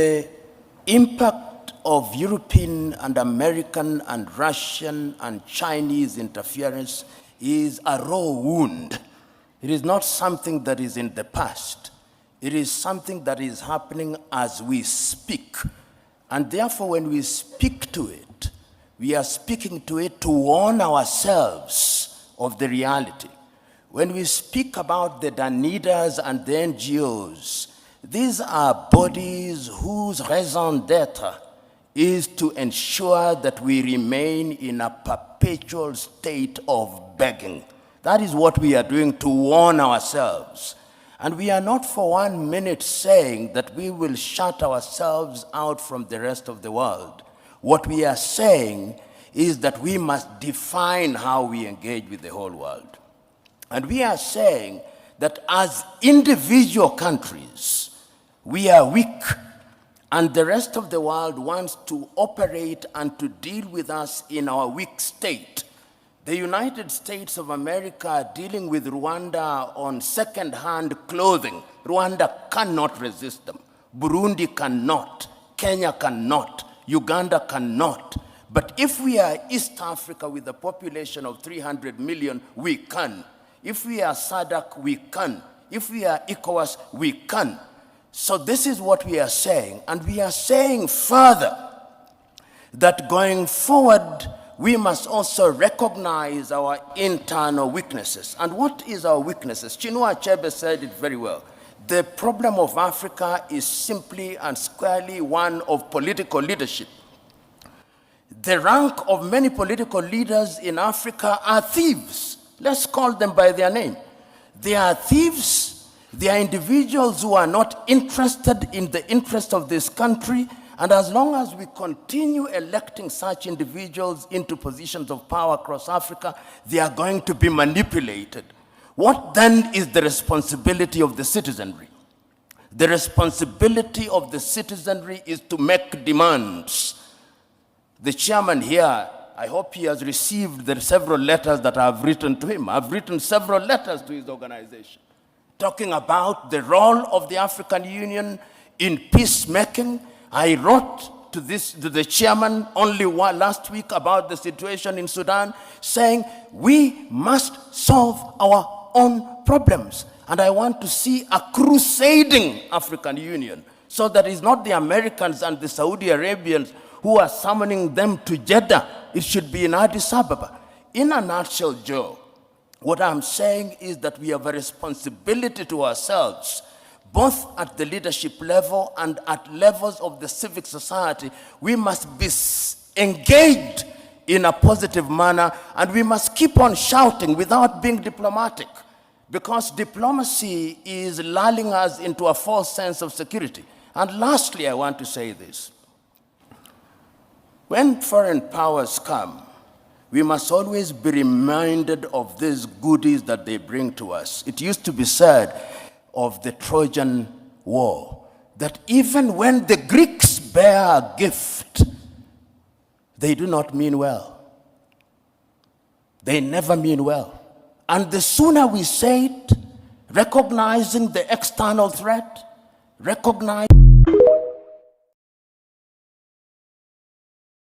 The impact of European and American and Russian and Chinese interference is a raw wound. It is not something that is in the past. It is something that is happening as we speak. And therefore, when we speak to it, we are speaking to it to warn ourselves of the reality. When we speak about the Danidas and the NGOs, these are bodies whose raison d'etre is to ensure that we remain in a perpetual state of begging. That is what we are doing to warn ourselves. And we are not for 1 minute saying that we will shut ourselves out from the rest of the world. What we are saying is that we must define how we engage with the whole world. And we are saying that as individual countries, we are weak, and the rest of the world wants to operate and to deal with us in our weak state. The United States of America are dealing with Rwanda on second-hand clothing. Rwanda cannot resist them. Burundi cannot. Kenya cannot. Uganda cannot. But if we are East Africa with a population of 300 million, we can. If we are SADC, we can. If we are ECOWAS, we can. So this is what we are saying. And we are saying further that going forward, we must also recognize our internal weaknesses. And what is our weaknesses? Chinua Achebe said it very well. The problem of Africa is simply and squarely one of political leadership. The rank of many political leaders in Africa are thieves. Let's call them by their name. They are thieves. They are individuals who are not interested in the interest of this country. And as long as we continue electing such individuals into positions of power across Africa, they are going to be manipulated. What then is the responsibility of the citizenry? The responsibility of the citizenry is to make demands. The chairman here, I hope he has received the several letters that I have written to him. I've written several letters to his organization, talking about the role of the African Union in peacemaking. I wrote to the chairman only last week about the situation in Sudan, saying we must solve our own problems. And I want to see a crusading African Union, so that it's not the Americans and the Saudi Arabians who are summoning them to Jeddah. It should be in Addis Ababa. In a nutshell, Joe, what I'm saying is that we have a responsibility to ourselves, both at the leadership level and at levels of the civic society. We must be engaged in a positive manner, and we must keep on shouting without being diplomatic, because diplomacy is lulling us into a false sense of security. And lastly, I want to say this. When foreign powers come, we must always be reminded of these goodies that they bring to us. It used to be said of the Trojan War that even when the Greeks bear a gift, they do not mean well. They never mean well. And the sooner we say it, recognizing the external threat, recognize